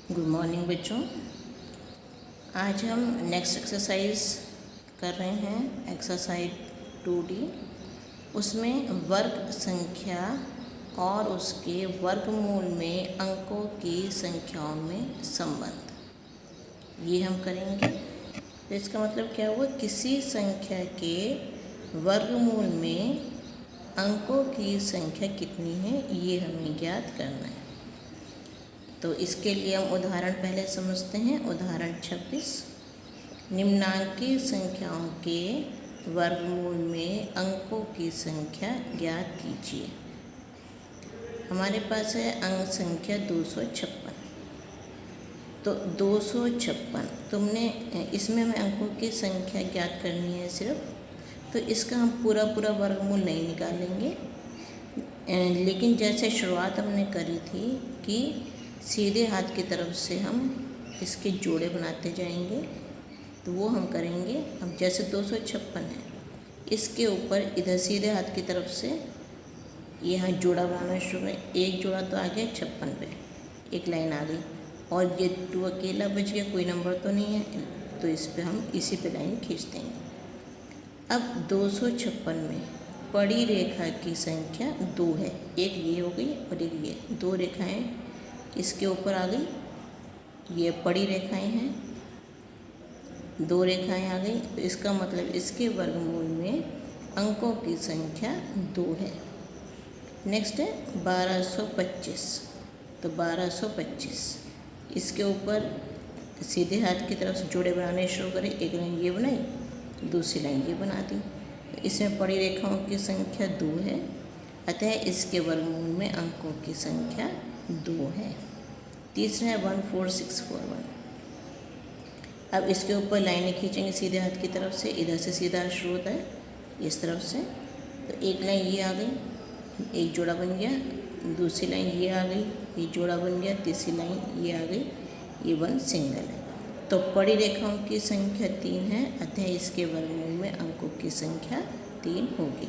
Good morning बच्चों। आज हम नेक्स्ट एक्सरसाइज कर रहे हैं, एक्सरसाइज 2D। उसमें वर्ग संख्या और उसके वर्गमूल में अंकों की संख्याओं में संबंध, ये हम करेंगे। तो इसका मतलब क्या हुआ, किसी संख्या के वर्गमूल में अंकों की संख्या कितनी है ये हमें ज्ञात करना है। तो इसके लिए हम उदाहरण पहले समझते हैं। उदाहरण 26, निम्नांकित संख्याओं के वर्गमूल में अंकों की संख्या ज्ञात कीजिए। हमारे पास है अंक संख्या 256। तो 256 तुमने इसमें हमें अंकों की संख्या ज्ञात करनी है सिर्फ। तो इसका हम पूरा वर्गमूल नहीं निकालेंगे, लेकिन जैसे शुरुआत हमने करी थी कि सीधे हाथ की तरफ से हम इसके जोड़े बनाते जाएंगे, तो वो हम करेंगे। अब जैसे 256 है, इसके ऊपर इधर सीधे हाथ की तरफ से यहाँ जोड़ा बनाना शुरू है। एक जोड़ा तो आ गया 56 पे, एक लाइन आ गई, और ये 2 अकेला बच गया, कोई नंबर तो नहीं है, तो इस पे हम इसी पे लाइन खींच देंगे। अब 256 में पड़ी रेखा की संख्या 2 है, एक ये हो गई और एक ये, 2 रेखाएं इसके ऊपर आ गई। ये पड़ी रेखाएं हैं, 2 रेखाएं आ गई, तो इसका मतलब इसके वर्गमूल में अंकों की संख्या 2 है। नेक्स्ट है 1225। तो 1225 इसके ऊपर सीधे हाथ की तरफ से जोड़े बनाने शुरू करें। एक लाइन ये बनाई, दूसरी लाइन ये बना दी। तो इसमें पड़ी रेखाओं की संख्या 2 है, अतः इसके वर्गमूल में अंकों की संख्या 2 है। तीसरा है 14641। अब इसके ऊपर लाइनें खींचेंगे सीधे हाथ की तरफ से, इधर से सीधा शुरू होता है इस तरफ से। तो एक लाइन ये आ गई, एक जोड़ा बन गया, दूसरी लाइन ये आ गई, ये जोड़ा बन गया, तीसरी लाइन ये आ गई, ये 1 सिंगल है। तो पड़ी रेखाओं की संख्या 3 है, अतः इसके वर्गमूल में अंकों की संख्या 3 होगी।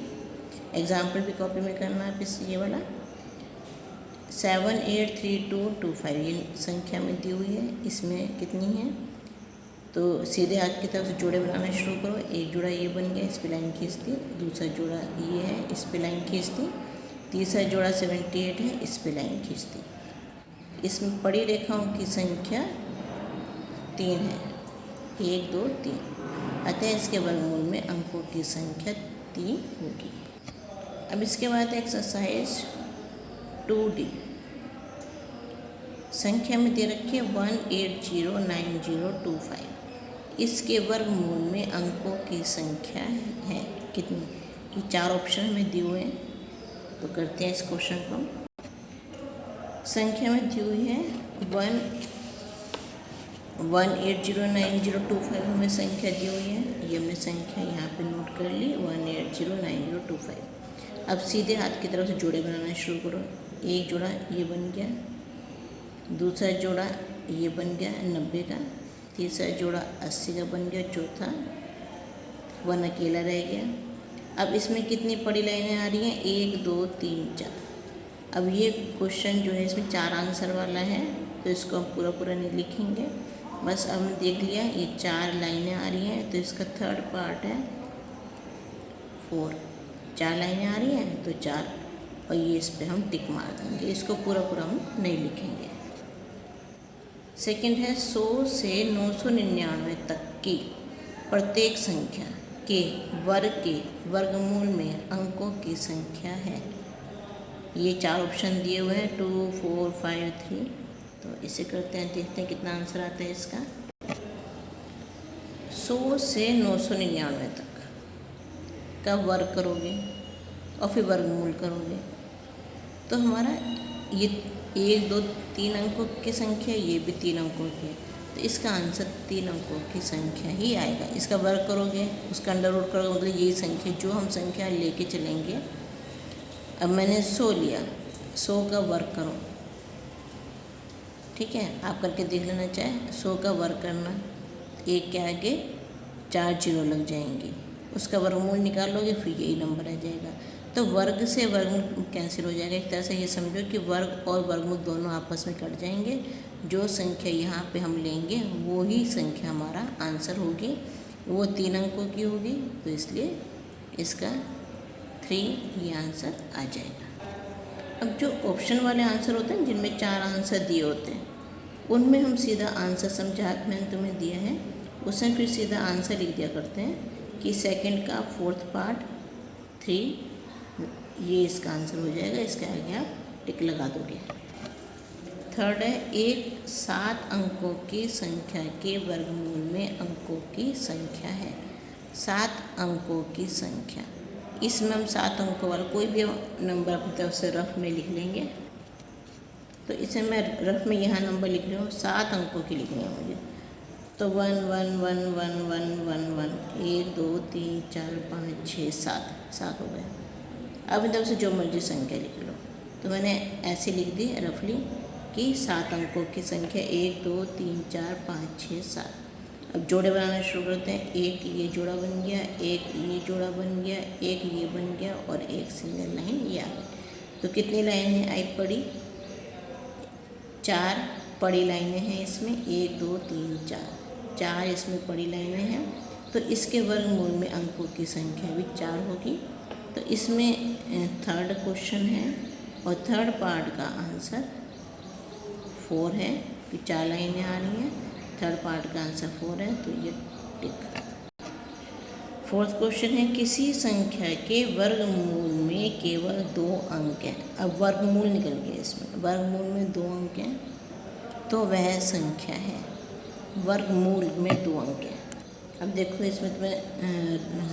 एग्जाम्पल भी कॉपी में करना है आप ये वाला। 783225 ये संख्या में दी हुई है, इसमें कितनी है। तो सीधे हाथ की तरफ से जोड़े बनाना शुरू करो। एक जोड़ा ये बन गया, इस पे लाइन खींच दी, दूसरा जोड़ा ये है, इस पे लाइन खींच दी, तीसरा जोड़ा 78 है, इस पे लाइन खींच दी। इसमें पड़ी रेखाओं की संख्या 3 है, 1 2 3, अतः इसके वर्गमूल में अंकों की संख्या 3 होगी। अब इसके बाद एक्सरसाइज 2D। संख्या में दे रखी है 1809025। इसके वर्गमूल में अंकों की संख्या है कितनी। ये 4 ऑप्शन में दिए हुए हैं, तो करते हैं इस क्वेश्चन को। संख्या में दी हुई है 1809025 हमें संख्या दी हुई है। ये हमने संख्या यहाँ पे नोट कर ली, 1809025। अब सीधे हाथ की तरफ से जोड़े बनाना शुरू करो। एक जोड़ा ये बन गया, दूसरा जोड़ा ये बन गया 90 का, तीसरा जोड़ा 80 का बन गया, चौथा 1 अकेला रह गया। अब इसमें कितनी पड़ी लाइनें आ रही हैं, 1 2 3 4। अब ये क्वेश्चन जो है इसमें 4 आंसर वाला है, तो इसको हम पूरा नहीं लिखेंगे। बस अब हमने देख लिया ये 4 लाइनें आ रही हैं, तो इसका थर्ड पार्ट है 4। 4 लाइनें आ रही हैं तो 4, और ये इस पे हम टिक मार देंगे, इसको पूरा हम नहीं लिखेंगे। सेकंड है 100 से 999 तक की प्रत्येक संख्या के वर्ग के वर्गमूल में अंकों की संख्या है। ये 4 ऑप्शन दिए हुए हैं, 2 4 5 3। तो इसे करते हैं, देखते हैं कितना आंसर आता है इसका। 100 से 999 तक का वर्ग करोगे और फिर वर्गमूल करोगे, तो हमारा ये 1 2 3 अंकों की संख्या, ये भी 3 अंकों की है, तो इसका आंसर 3 अंकों की संख्या ही आएगा। इसका वर्ग करोगे, उसका अंडर रूट करोगे, मतलब यही संख्या जो हम संख्या लेके चलेंगे। अब मैंने 100 लिया, 100 का वर्ग करो, ठीक है, आप करके देख लेना चाहे। 100 का वर्ग करना, 1 के आगे 4 0 लग जाएंगे, उसका वर्गमूल निकालोगे, फिर यही नंबर आ जाएगा। तो वर्ग से वर्गमूल कैंसिल हो जाएगा। एक तरह से ये समझो कि वर्ग और वर्गमूल दोनों आपस में कट जाएंगे, जो संख्या यहाँ पे हम लेंगे वो ही संख्या हमारा आंसर होगी, वो 3 अंकों की होगी, तो इसलिए इसका 3 ये आंसर आ जाएगा। अब जो ऑप्शन वाले आंसर होते हैं जिनमें 4 आंसर दिए होते हैं, उनमें हम सीधा आंसर समझा, मैंने तुम्हें दिया है उसमें फिर सीधा आंसर लिख दिया करते हैं कि सेकंड का 4th पार्ट 3, ये इसका आंसर हो जाएगा। इसके आगे आप टिक लगा दोगे। थर्ड है, एक 7 अंकों की संख्या के वर्गमूल में अंकों की संख्या है। 7 अंकों की संख्या, इसमें हम 7 अंकों वाला कोई भी नंबर अपनी तरफ से रफ में लिख लेंगे। तो इसे मैं रफ में यहाँ नंबर लिख रही हूँ, 7 अंकों की लिखनी है मुझे। तो 1 1 1 1 1 1 1 1 2 3 4 5 6 7 हो गए। अब इन तरफ से जो मर्जी संख्या लिख लो। तो मैंने ऐसे लिख दी रफली कि 7 अंकों की संख्या 1 2 3 4 5 6 7। अब जोड़े बनाना शुरू करते हैं। एक ये जोड़ा बन गया, एक ये जोड़ा बन गया, एक ये बन गया और एक सिंगल लाइन ये आ गई। तो कितनी लाइनें आई पड़ी? 4 पड़ी लाइनें हैं इसमें, 1 2 3 4 इसमें पड़ी लाइनें हैं। तो इसके वर्गमूल में अंकों की संख्या भी 4 होगी। तो इसमें थर्ड क्वेश्चन है और थर्ड पार्ट का आंसर 4 है कि 4 लाइनें आ रही हैं। थर्ड पार्ट का आंसर 4 है, तो ये टिक। फोर्थ क्वेश्चन है, किसी संख्या के वर्गमूल में केवल 2 अंक हैं। अब वर्गमूल निकल गया इसमें, वर्गमूल में 2 अंक हैं तो वह संख्या है। वर्गमूल में 2 अंक हैं। अब देखो इसमें तुम्हें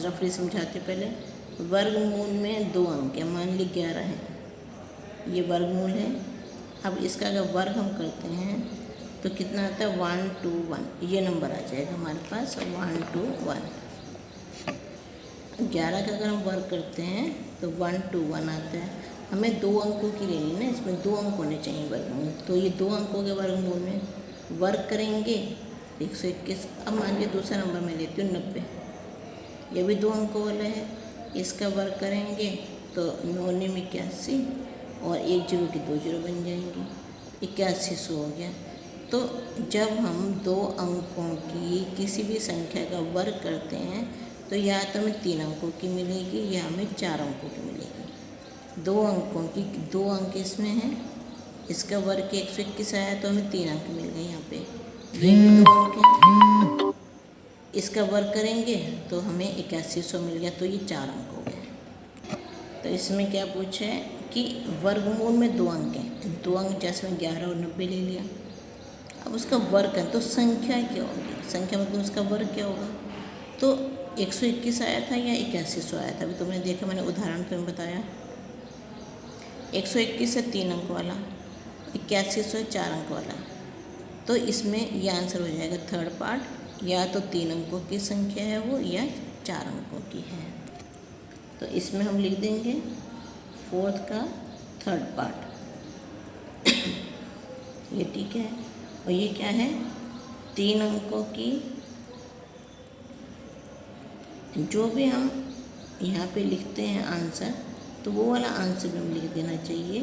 रफली समझाते पहले। वर्गमूल में 2 अंक हैं, मान ली 11 है, ये वर्गमूल है। अब इसका अगर वर्ग हम करते हैं तो कितना आता है? 1 2 1, ये नंबर आ जाएगा हमारे पास 1 2 1। 11 का अगर हम वर्ग करते हैं तो 1 2 1 आता है। हमें 2 अंकों की लेनी है ना, इसमें 2 अंक होने चाहिए वर्गमूल। तो ये 2 अंकों के वर्गमूल में वर्ग करेंगे 121। अब मान लीजिए दूसरा नंबर मैं लेती हूँ 90, ये भी 2 अंकों वाला है। इसका वर्ग करेंगे तो 9 9 81 और 1 0 की 2 0 बन जाएंगी, 8100 हो गया। तो जब हम 2 अंकों की किसी भी संख्या का वर्ग करते हैं तो या तो हमें 3 अंकों की मिलेगी या हमें 4 अंकों की मिलेगी। 2 अंकों की 2 अंक इसमें हैं, इसका वर्ग 121 आया तो हमें 3 अंक मिल गए यहाँ पे। ये भी 2 अंक हैं, इसका वर्ग करेंगे तो हमें 8100 मिल गया, तो ये 4 अंक हो गए। तो इसमें क्या पूछा है कि वर्गमूल में 2 अंक हैं। 2 अंक जैसे मैं 11 और 90 ले लिया। अब उसका वर्ग है तो संख्या क्या होगी? संख्या मतलब उसका वर्ग क्या होगा? तो 121 आया था या 8100 आया था? अभी तुमने देखा, मैंने उदाहरण तुम्हें बताया। 121 है 3 अंक वाला, 8100 है 4 अंक वाला। तो इसमें यह आंसर हो जाएगा थर्ड पार्ट, या तो 3 अंकों की संख्या है वो या 4 अंकों की है। तो इसमें हम लिख देंगे फोर्थ का थर्ड पार्ट। ये ठीक है। और ये क्या है? 3 अंकों की, जो भी हम यहाँ पे लिखते हैं आंसर, तो वो वाला आंसर भी हम लिख देना चाहिए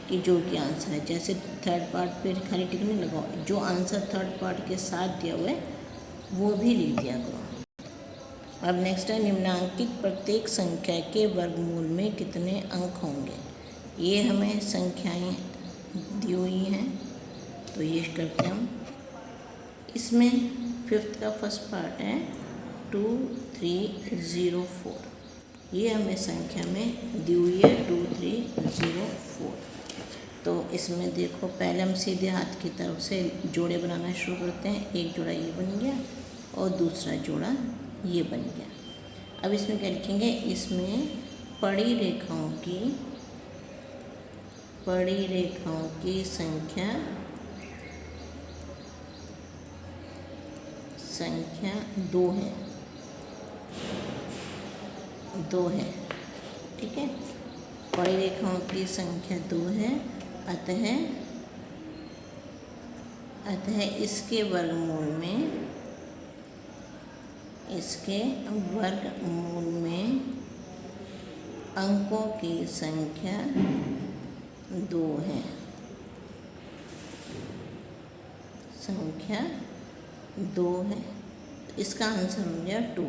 कि जो कि आंसर है। जैसे थर्ड पार्ट पे खाली टिक नहीं लगाओ, जो आंसर थर्ड पार्ट के साथ दिया हुआ है वो भी लिख दिया करो। अब नेक्स्ट है, निम्नांकित प्रत्येक संख्या के वर्गमूल में कितने अंक होंगे? ये हमें संख्याएं दी हुई हैं, तो ये करते हैं हम। इसमें फिफ्थ का फर्स्ट पार्ट है 2304, ये हमें संख्या में दी हुई है 2304। तो इसमें देखो, पहले हम सीधे हाथ की तरफ से जोड़े बनाना शुरू करते हैं। एक जोड़ा ये बन गया और दूसरा जोड़ा ये बन गया। अब इसमें क्या लिखेंगे? इसमें पड़ी रेखाओं की संख्या 2 है, ठीक है। पड़ी रेखाओं की संख्या 2 है, अतः इसके वर्गमूल में अंकों की संख्या 2 है। संख्या 2 है। इसका आंसर हो गया 2।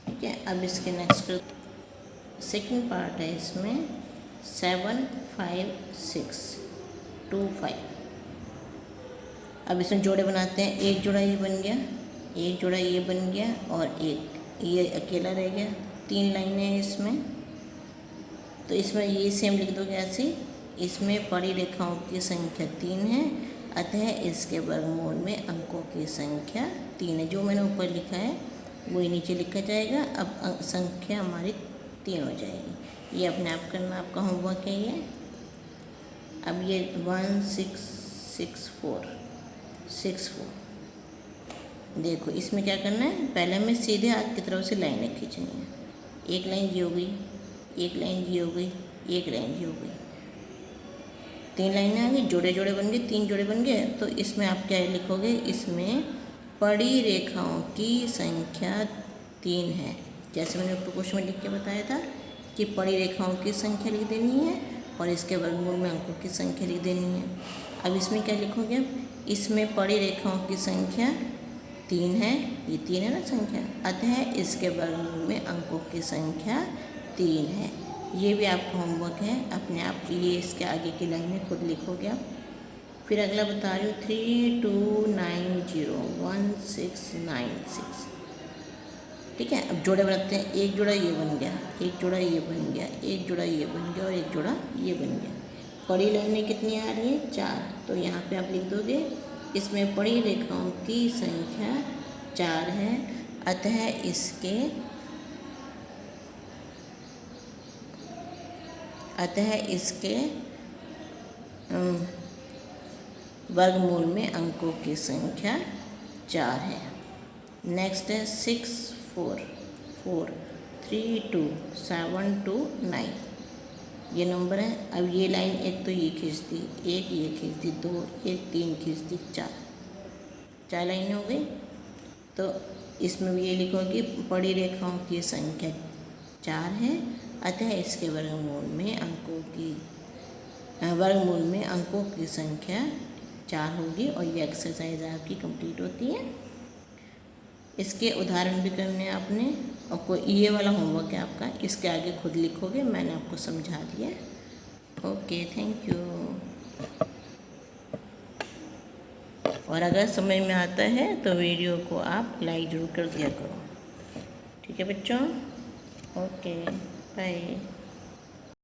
ठीक है, अब इसके नेक्स्ट सेकंड पार्ट है इसमें 7 5 6 2 5। अब इसमें जोड़े बनाते हैं। एक जोड़ा ये बन गया, एक जोड़ा ये बन गया और एक ये अकेला रह गया। 3 लाइनें हैं इसमें, तो इसमें ये सेम लिख दोगे ऐसे। इसमें पड़ी रेखाओं की संख्या 3 है, अतः इसके वर्गमूल में अंकों की संख्या 3 है। जो मैंने ऊपर लिखा है वही नीचे लिखा जाएगा। अब संख्या हमारी 3 हो जाएगी। ये अपने आप करना, आपका होमवर्क है ये। अब ये 1 6 6 4 6 4। देखो इसमें क्या करना है, पहले हमें सीधे हाथ की तरफ से लाइनें खींचनी है। एक लाइन ये हो गई, एक लाइन ये हो गई, एक लाइन ये हो गई। 3 लाइनें आ गई, जोड़े जोड़े बन गए, 3 जोड़े बन गए। तो इसमें आप क्या लिखोगे, इसमें पड़ी रेखाओं की संख्या 3 है। जैसे मैंने ऊपर क्वेश्चन में लिख के बताया था कि पड़ी रेखाओं की संख्या लिख देनी है और इसके वर्गमूल में अंकों की संख्या लिख देनी है। अब इसमें क्या लिखोगे, इसमें पड़ी रेखाओं की संख्या 3 है, ये 3 है ना संख्या, अतः इसके वर्गमूल में अंकों की संख्या 3 है। ये भी आपका होमवर्क है, अपने आप ये इसके आगे की लाइनें खुद लिखोगे आप। फिर अगला बता रही हूँ 3 2 9 0 1 6 9 6। ठीक है, अब जोड़े बनाते हैं। एक जोड़ा ये बन गया, एक जोड़ा ये बन गया, एक जोड़ा ये बन गया और एक जोड़ा ये बन गया। पड़ी लाइनें कितनी आ रही हैं, 4। तो यहाँ पे आप लिख दोगे इसमें पड़ी रेखाओं की संख्या 4 है, अतः इसके वर्गमूल में अंकों की संख्या 4 है। नेक्स्ट है 6 4 4 3 2 7 2 9। ये नंबर है। अब ये लाइन एक तो ये खींच दी, एक ये खींच दी, 2 एक 3 खींच दी, 4 लाइनें हो गई। तो इसमें भी ये लिखोगे पड़ी रेखाओं की संख्या 4 है, अतः इसके वर्गमूल में अंकों की संख्या 4 होगी और ये एक्सरसाइज आपकी कंप्लीट होती है। इसके उदाहरण भी करने हैं आपने, और कोई ये वाला होमवर्क है आपका, इसके आगे खुद लिखोगे, मैंने आपको समझा दिया। Okay, thank you. और अगर समझ में आता है तो वीडियो को आप लाइक ज़रूर कर दिया करो। ठीक है बच्चों, ओके बाय।